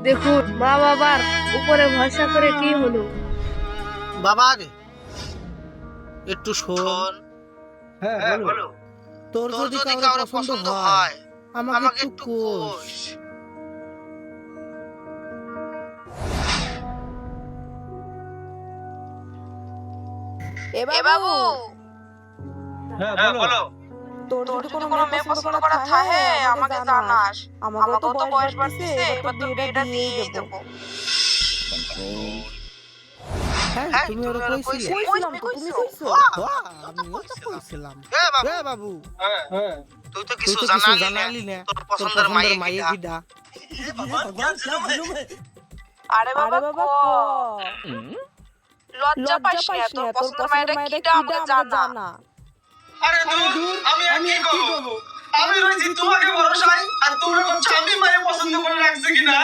দেখুন, মা বাবার উপরে ভরসা করে কি হলো? বাবা আগে একটু শোন। হ্যাঁ বলো। তোর যদি কারো পছন্দ হয় আমাকে একটু কোষ। এ বাবু, হ্যাঁ বলো। তোর যদি কোনো মেয়ে পছন্দ করা থাকে আমাকে জানাস। আমাকেও তো বয়স বাড়তিছে, এবার তো বিয়েটা দিয়েই দেবো। হ্যাঁ তুমি ওরা কইছিলে? কইছিলাম তো, তুমি কইছো? আমিও তো কইছিলাম। এ বাবু হ্যাঁ তুই তো কিছু জানালি না, তোর পছন্দের মাইয়ে কিডা? আরে বাবা ক লজ্জা পাইস না, তোর পছন্দের মায়েরা কিটা আমাকে জানা। আরে দূর আমি আর কি করব? আমি রয়েছি তোমাকে ভরসায় আর তোমরা ভাবছো আমি মায়ের পছন্দ করে রাখছি কিনা?